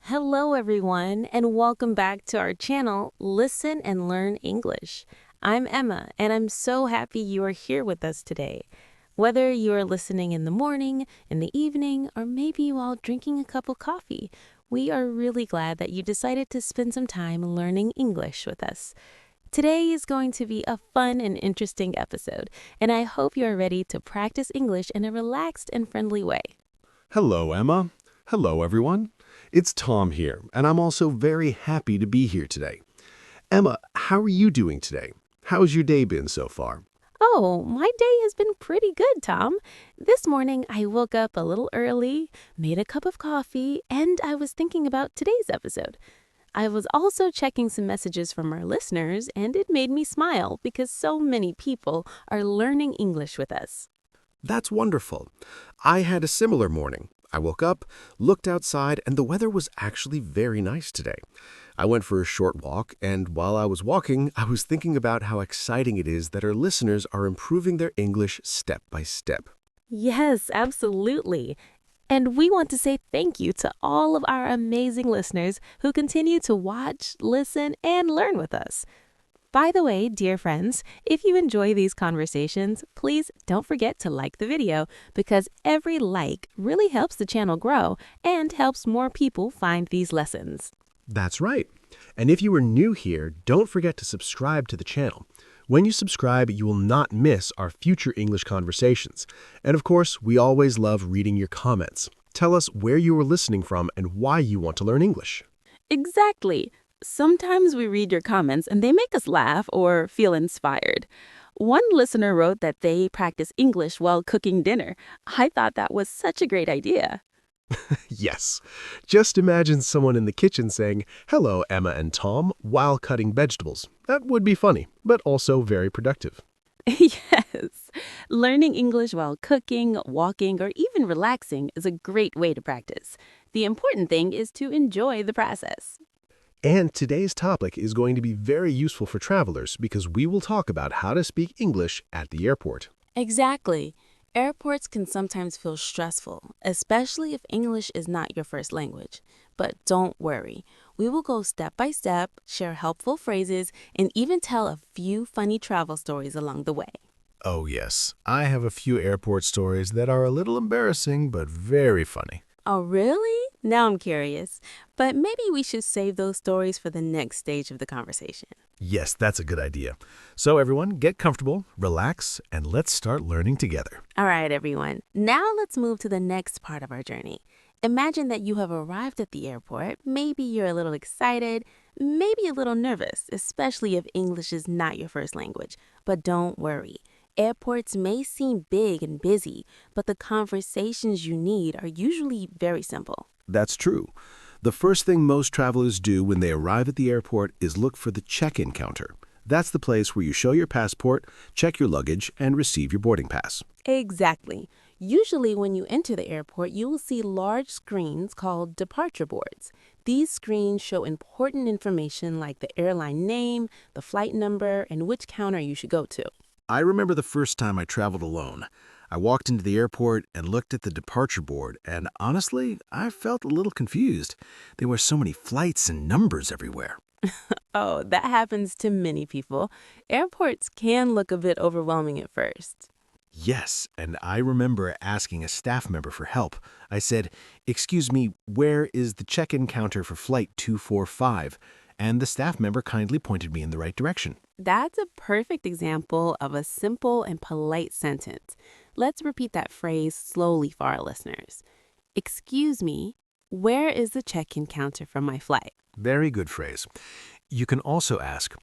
Hello, everyone, and welcome back to our channel, Listen and Learn English. I'm Emma, and I'm so happy you are here with us today. Whether you are listening in the morning, in the evening, or maybe while drinking a cup of coffee, we are really glad that you decided to spend some time learning English with us. Today is going to be a fun and interesting episode, and I hope you are ready to practice English in a relaxed and friendly way. Hello, Emma. Hello, everyone. It's Tom here, and I'm also very happy to be here today. Emma, how are you doing today? How's your day been so far? Oh, my day has been pretty good, Tom. This morning I woke up a little early, made a cup of coffee, and I was thinking about today's episode. I was also checking some messages from our listeners, and it made me smile because so many people are learning English with us. That's wonderful. I had a similar morning. I woke up, looked outside, and the weather was actually very nice today. I went for a short walk, and while I was walking, I was thinking about how exciting it is that our listeners are improving their English step by step. Yes, absolutely. And we want to say thank you to all of our amazing listeners who continue to watch, listen, and learn with us. By the way, dear friends, if you enjoy these conversations, please don't forget to like the video because every like really helps the channel grow and helps more people find these lessons. That's right. And if you are new here, don't forget to subscribe to the channel. When you subscribe, you will not miss our future English conversations. And of course, we always love reading your comments. Tell us where you are listening from and why you want to learn English. Exactly. Sometimes we read your comments and they make us laugh or feel inspired. One listener wrote that they practice English while cooking dinner. I thought that was such a great idea. Yes. Just imagine someone in the kitchen saying, "Hello, Emma and Tom," while cutting vegetables. That would be funny, but also very productive. Yes. Learning English while cooking, walking, or even relaxing is a great way to practice. The important thing is to enjoy the process. And today's topic is going to be very useful for travelers because we will talk about how to speak English at the airport. Exactly. Airports can sometimes feel stressful, especially if English is not your first language. But don't worry. We will go step by step, share helpful phrases, and even tell a few funny travel stories along the way. Oh, yes. I have a few airport stories that are a little embarrassing but very funny. Oh, really? Now I'm curious. But maybe we should save those stories for the next stage of the conversation. Yes, that's a good idea. So, everyone, get comfortable, relax, and let's start learning together. All right, everyone. Now let's move to the next part of our journey. Imagine that you have arrived at the airport. Maybe you're a little excited, maybe a little nervous, especially if English is not your first language. But don't worry. Airports may seem big and busy, but the conversations you need are usually very simple. That's true. The first thing most travelers do when they arrive at the airport is look for the check-in counter. That's the place where you show your passport, check your luggage, and receive your boarding pass. Exactly. Usually, when you enter the airport, you will see large screens called departure boards. These screens show important information like the airline name, the flight number, and which counter you should go to. I remember the first time I traveled alone. I walked into the airport and looked at the departure board, and honestly, I felt a little confused. There were so many flights and numbers everywhere. Oh, that happens to many people. Airports can look a bit overwhelming at first. Yes, and I remember asking a staff member for help. I said, "Excuse me, where is the check-in counter for flight 245?" And the staff member kindly pointed me in the right direction. That's a perfect example of a simple and polite sentence. Let's repeat that phrase slowly for our listeners. Excuse me, where is the check-in counter for my flight? Very good phrase. You can also ask,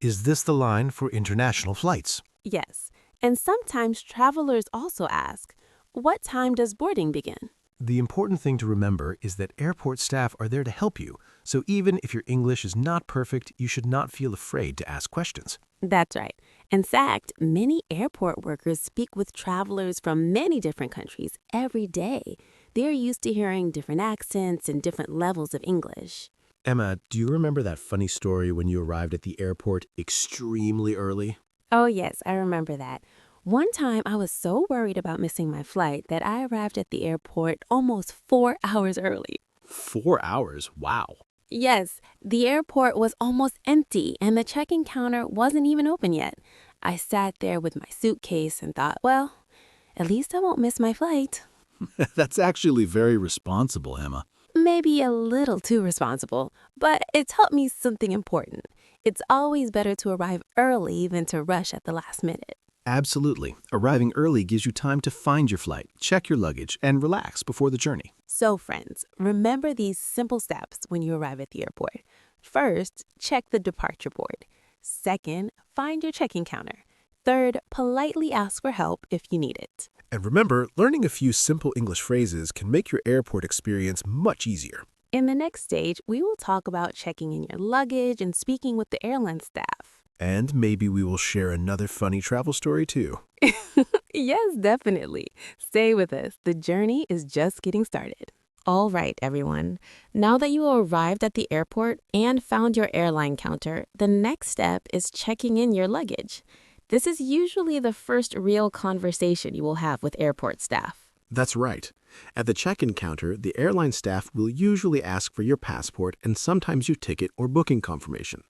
"Is this the line for international flights?" Yes, and sometimes travelers also ask, what time does boarding begin? The important thing to remember is that airport staff are there to help you, so even if your English is not perfect, you should not feel afraid to ask questions. That's right. In fact, many airport workers speak with travelers from many different countries every day. They're used to hearing different accents and different levels of English. Emma, do you remember that funny story when you arrived at the airport extremely early? Oh, yes, I remember that. One time I was so worried about missing my flight that I arrived at the airport almost 4 hours early. 4 hours, wow. Yes, the airport was almost empty and the check-in counter wasn't even open yet. I sat there with my suitcase and thought, well, at least I won't miss my flight. That's actually very responsible, Emma. Maybe a little too responsible, but it taught me something important. It's always better to arrive early than to rush at the last minute. Absolutely. Arriving early gives you time to find your flight, check your luggage, and relax before the journey. So, friends, remember these simple steps when you arrive at the airport. First, check the departure board. Second, find your check-in counter. Third, politely ask for help if you need it. And remember, learning a few simple English phrases can make your airport experience much easier. In the next stage, we will talk about checking in your luggage and speaking with the airline staff. And maybe we will share another funny travel story too. Yes, definitely. Stay with us. The journey is just getting started. All right, everyone. Now that you arrived at the airport and found your airline counter, the next step is checking in your luggage. This is usually the first real conversation you will have with airport staff. That's right. At the check-in counter, the airline staff will usually ask for your passport and sometimes your ticket or booking confirmation.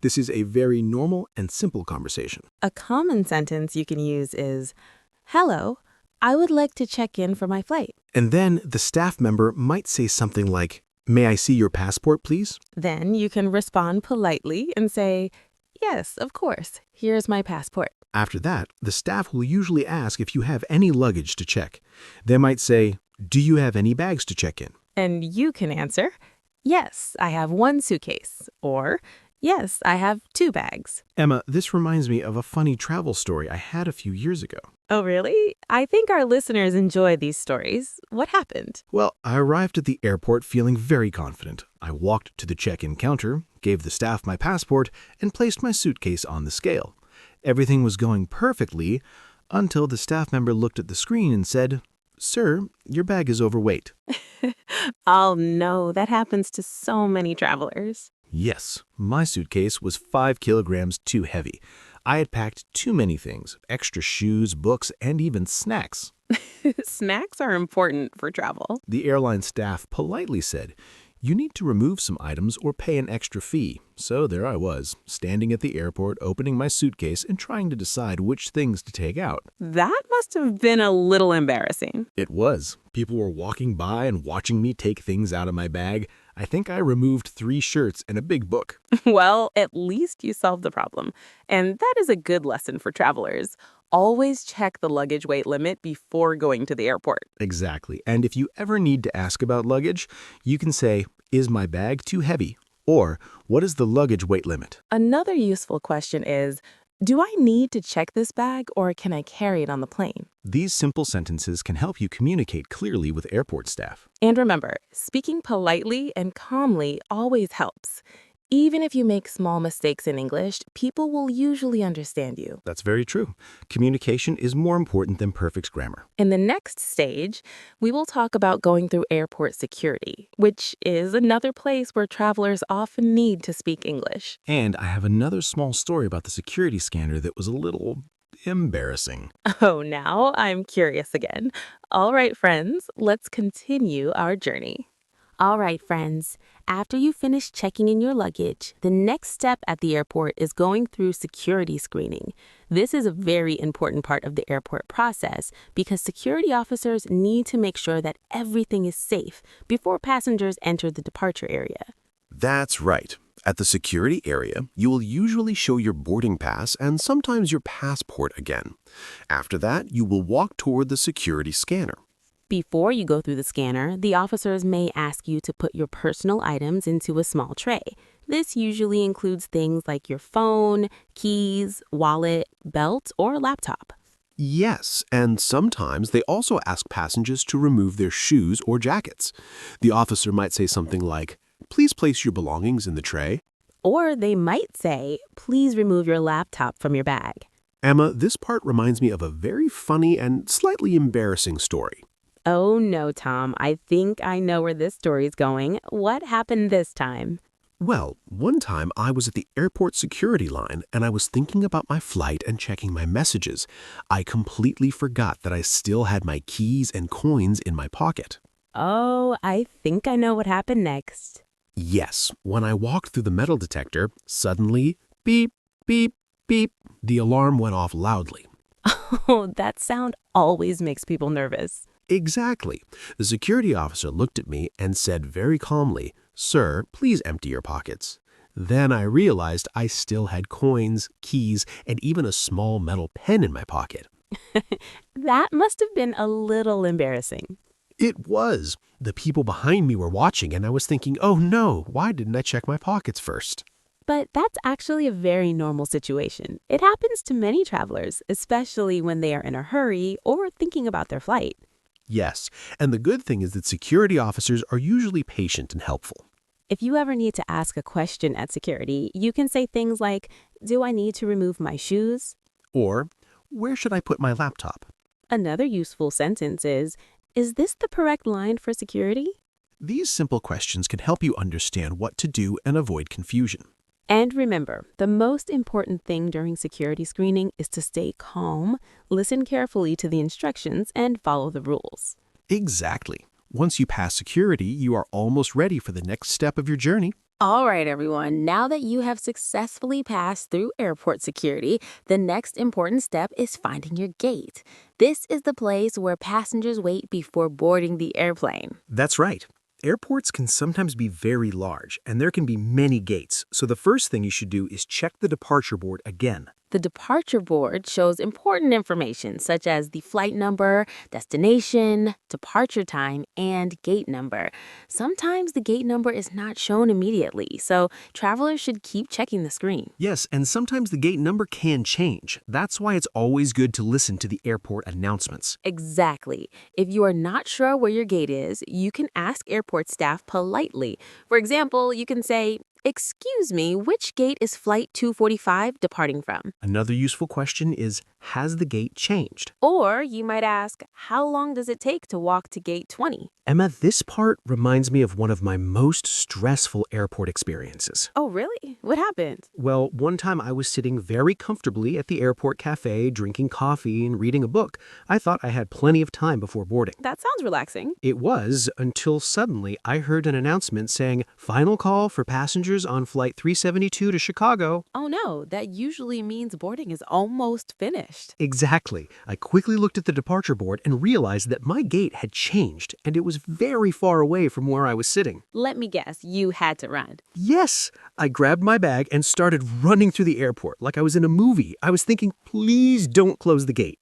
This is a very normal and simple conversation. A common sentence you can use is, "Hello, I would like to check in for my flight." And then the staff member might say something like, "May I see your passport, please?" Then you can respond politely and say, "Yes, of course. Here's my passport." After that, the staff will usually ask if you have any luggage to check. They might say, "Do you have any bags to check in?" And you can answer, "Yes, I have one suitcase," or "Yes, I have 2 bags." Emma, this reminds me of a funny travel story I had a few years ago. Oh, really? I think our listeners enjoy these stories. What happened? Well, I arrived at the airport feeling very confident. I walked to the check-in counter, gave the staff my passport, and placed my suitcase on the scale. Everything was going perfectly until the staff member looked at the screen and said, "Sir, your bag is overweight." Oh, no, that happens to so many travelers. Yes, my suitcase was 5 kilograms too heavy. I had packed too many things, extra shoes, books, and even snacks. Snacks are important for travel. The airline staff politely said, "You need to remove some items or pay an extra fee." So there I was, standing at the airport, opening my suitcase and trying to decide which things to take out. That must have been a little embarrassing. It was. People were walking by and watching me take things out of my bag. I think I removed 3 shirts and a big book. Well, at least you solved the problem. And that is a good lesson for travelers. Always check the luggage weight limit before going to the airport. Exactly. And if you ever need to ask about luggage, you can say, "Is my bag too heavy?" Or, "What is the luggage weight limit?" Another useful question is, do I need to check this bag or can I carry it on the plane? These simple sentences can help you communicate clearly with airport staff. And remember, speaking politely and calmly always helps. Even if you make small mistakes in English, people will usually understand you. That's very true. Communication is more important than perfect grammar. In the next stage, we will talk about going through airport security, which is another place where travelers often need to speak English. And I have another small story about the security scanner that was a little embarrassing. Oh, now I'm curious again. All right, friends, let's continue our journey. All right, friends, after you finish checking in your luggage, the next step at the airport is going through security screening. This is a very important part of the airport process because security officers need to make sure that everything is safe before passengers enter the departure area. That's right. At the security area, you will usually show your boarding pass and sometimes your passport again. After that, you will walk toward the security scanner. Before you go through the scanner, the officers may ask you to put your personal items into a small tray. This usually includes things like your phone, keys, wallet, belt, or laptop. Yes, and sometimes they also ask passengers to remove their shoes or jackets. The officer might say something like, "Please place your belongings in the tray." Or they might say, "Please remove your laptop from your bag." Emma, this part reminds me of a very funny and slightly embarrassing story. Oh no, Tom, I think I know where this story is going. What happened this time? Well, one time I was at the airport security line and I was thinking about my flight and checking my messages. I completely forgot that I still had my keys and coins in my pocket. Oh, I think I know what happened next. Yes, when I walked through the metal detector, suddenly, beep, beep, beep, the alarm went off loudly. Oh, that sound always makes people nervous. Exactly. The security officer looked at me and said very calmly, "Sir, please empty your pockets." Then I realized I still had coins, keys, and even a small metal pen in my pocket. That must have been a little embarrassing. It was. The people behind me were watching, and I was thinking, oh no, why didn't I check my pockets first? But that's actually a very normal situation. It happens to many travelers, especially when they are in a hurry or thinking about their flight. Yes, and the good thing is that security officers are usually patient and helpful. If you ever need to ask a question at security, you can say things like, "Do I need to remove my shoes?" Or, where should I put my laptop? Another useful sentence is this the correct line for security? These simple questions can help you understand what to do and avoid confusion. And remember, the most important thing during security screening is to stay calm, listen carefully to the instructions, and follow the rules. Exactly. Once you pass security, you are almost ready for the next step of your journey. All right, everyone. Now that you have successfully passed through airport security, the next important step is finding your gate. This is the place where passengers wait before boarding the airplane. That's right. Airports can sometimes be very large, and there can be many gates, so the first thing you should do is check the departure board again. The departure board shows important information such as the flight number, destination, departure time, and gate number. Sometimes the gate number is not shown immediately, so travelers should keep checking the screen. Yes, and sometimes the gate number can change. That's why it's always good to listen to the airport announcements. Exactly. If you are not sure where your gate is, you can ask airport staff politely. For example, you can say, "Excuse me, which gate is flight 245 departing from?" Another useful question is, has the gate changed? Or you might ask, "How long does it take to walk to gate 20?" Emma, this part reminds me of one of my most stressful airport experiences. Oh, really? What happened? Well, one time I was sitting very comfortably at the airport cafe, drinking coffee and reading a book. I thought I had plenty of time before boarding. That sounds relaxing. It was until suddenly I heard an announcement saying, "Final call for passengers on flight 372 to Chicago." Oh no, that usually means boarding is almost finished. Exactly. I quickly looked at the departure board and realized that my gate had changed, and it was very far away from where I was sitting. Let me guess, you had to run. Yes! I grabbed my bag and started running through the airport like I was in a movie. I was thinking, please don't close the gate.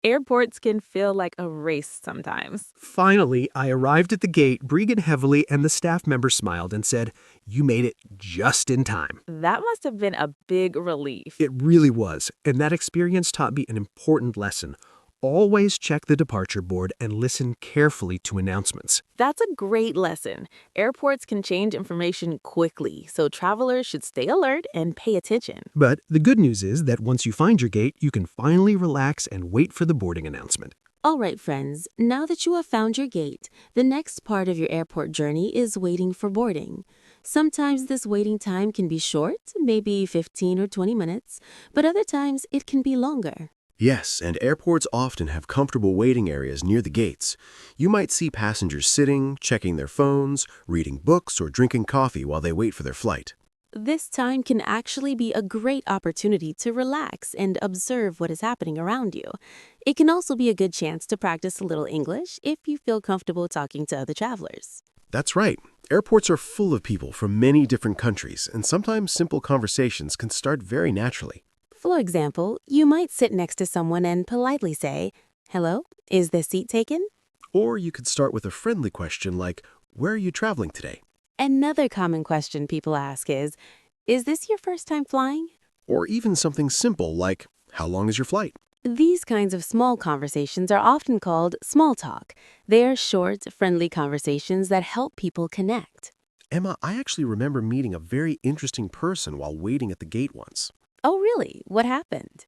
Airports can feel like a race sometimes. Finally, I arrived at the gate, breathing heavily, and the staff member smiled and said, "You made it just in time." That must have been a big relief. It really was, and that experience taught me an important lesson. Always check the departure board and listen carefully to announcements. That's a great lesson. Airports can change information quickly, so travelers should stay alert and pay attention. But the good news is that once you find your gate, you can finally relax and wait for the boarding announcement. All right, friends, now that you have found your gate, the next part of your airport journey is waiting for boarding. Sometimes this waiting time can be short, maybe 15 or 20 minutes, but other times it can be longer. Yes, and airports often have comfortable waiting areas near the gates. You might see passengers sitting, checking their phones, reading books, or drinking coffee while they wait for their flight. This time can actually be a great opportunity to relax and observe what is happening around you. It can also be a good chance to practice a little English if you feel comfortable talking to other travelers. That's right. Airports are full of people from many different countries, and sometimes simple conversations can start very naturally. For example, you might sit next to someone and politely say, "Hello, is this seat taken?" Or you could start with a friendly question like, "Where are you traveling today?" Another common question people ask is this your first time flying? Or even something simple like, "How long is your flight?" These kinds of small conversations are often called small talk. They are short, friendly conversations that help people connect. Emma, I actually remember meeting a very interesting person while waiting at the gate once. Oh, really? What happened?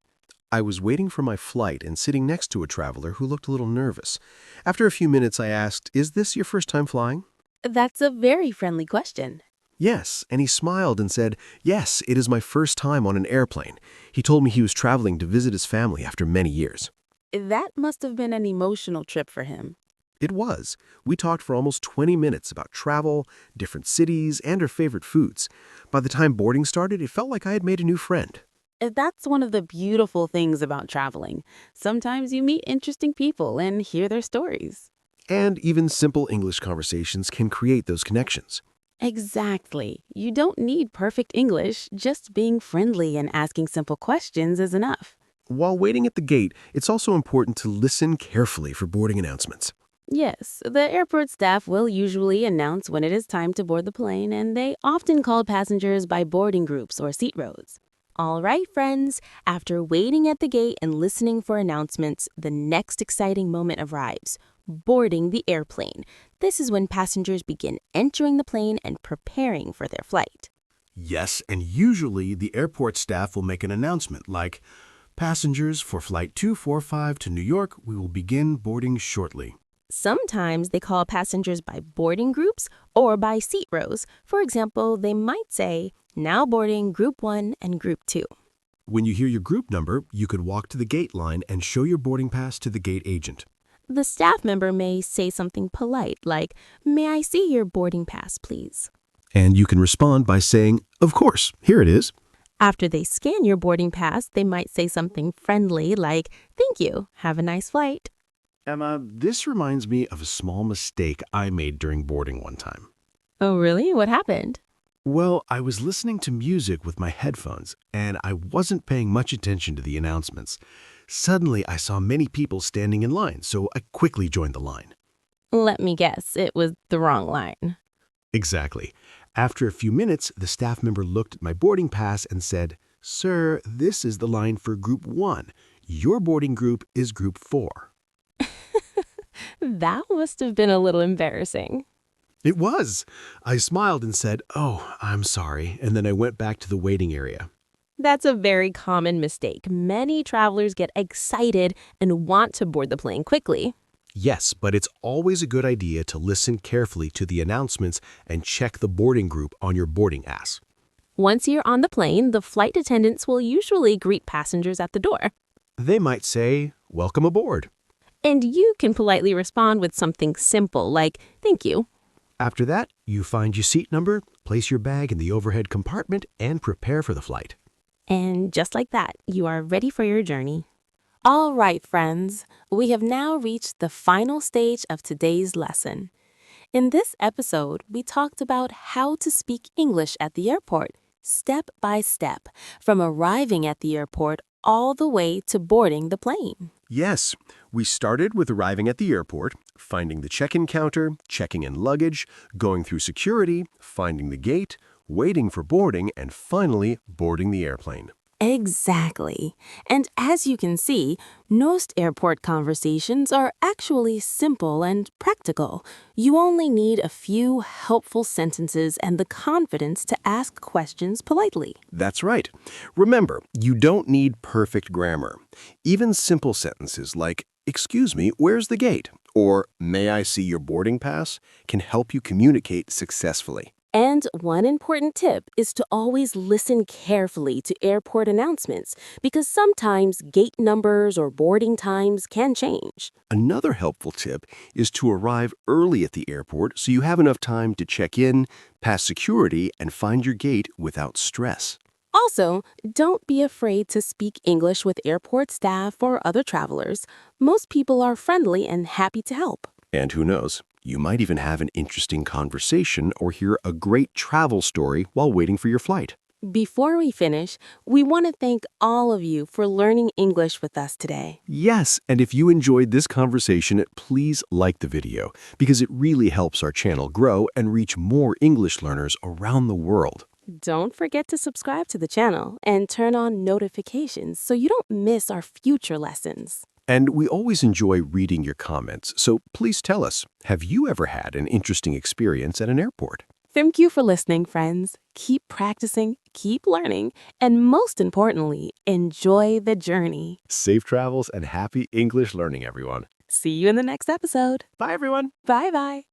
I was waiting for my flight and sitting next to a traveler who looked a little nervous. After a few minutes, I asked, "Is this your first time flying?" That's a very friendly question. Yes, and he smiled and said, "Yes, it is my first time on an airplane." He told me he was traveling to visit his family after many years. That must have been an emotional trip for him. It was. We talked for almost 20 minutes about travel, different cities, and our favorite foods. By the time boarding started, it felt like I had made a new friend. That's one of the beautiful things about traveling. Sometimes you meet interesting people and hear their stories. And even simple English conversations can create those connections. Exactly. You don't need perfect English, just being friendly and asking simple questions is enough. While waiting at the gate, it's also important to listen carefully for boarding announcements. Yes, the airport staff will usually announce when it is time to board the plane, and they often call passengers by boarding groups or seat rows. All right, friends, after waiting at the gate and listening for announcements, the next exciting moment arrives: boarding the airplane. This is when passengers begin entering the plane and preparing for their flight. Yes, and usually the airport staff will make an announcement like, "Passengers for Flight 245 to New York, we will begin boarding shortly." Sometimes they call passengers by boarding groups or by seat rows. For example, they might say, "Now boarding Group 1 and Group 2. When you hear your group number, you could walk to the gate line and show your boarding pass to the gate agent. The staff member may say something polite like, "May I see your boarding pass, please?" And you can respond by saying, "Of course, here it is." After they scan your boarding pass, they might say something friendly like, "Thank you, have a nice flight." Emma, this reminds me of a small mistake I made during boarding one time. Oh, really? What happened? Well, I was listening to music with my headphones, and I wasn't paying much attention to the announcements. Suddenly, I saw many people standing in line, so I quickly joined the line. Let me guess, it was the wrong line. Exactly. After a few minutes, the staff member looked at my boarding pass and said, "Sir, this is the line for Group 1. Your boarding group is Group 4. That must have been a little embarrassing. It was. I smiled and said, "Oh, I'm sorry," and then I went back to the waiting area. That's a very common mistake. Many travelers get excited and want to board the plane quickly. Yes, but it's always a good idea to listen carefully to the announcements and check the boarding group on your boarding pass. Once you're on the plane, the flight attendants will usually greet passengers at the door. They might say, "Welcome aboard." And you can politely respond with something simple like, "Thank you." After that, you find your seat number, place your bag in the overhead compartment, and prepare for the flight. And just like that, you are ready for your journey. All right, friends, we have now reached the final stage of today's lesson. In this episode, we talked about how to speak English at the airport, step by step, from arriving at the airport all the way to boarding the plane. Yes, we started with arriving at the airport, finding the check-in counter, checking in luggage, going through security, finding the gate, waiting for boarding, and finally boarding the airplane. Exactly. And as you can see, most airport conversations are actually simple and practical. You only need a few helpful sentences and the confidence to ask questions politely. That's right. Remember, you don't need perfect grammar. Even simple sentences like, "Excuse me, where's the gate?" or "May I see your boarding pass?" can help you communicate successfully. And one important tip is to always listen carefully to airport announcements because sometimes gate numbers or boarding times can change. Another helpful tip is to arrive early at the airport so you have enough time to check in, pass security, and find your gate without stress. Also, don't be afraid to speak English with airport staff or other travelers. Most people are friendly and happy to help. And who knows, you might even have an interesting conversation or hear a great travel story while waiting for your flight. Before we finish, we want to thank all of you for learning English with us today. Yes, and if you enjoyed this conversation, please like the video because it really helps our channel grow and reach more English learners around the world. Don't forget to subscribe to the channel and turn on notifications so you don't miss our future lessons. And we always enjoy reading your comments, so please tell us, have you ever had an interesting experience at an airport? Thank you for listening, friends. Keep practicing, keep learning, and most importantly, enjoy the journey. Safe travels and happy English learning, everyone. See you in the next episode. Bye, everyone. Bye-bye.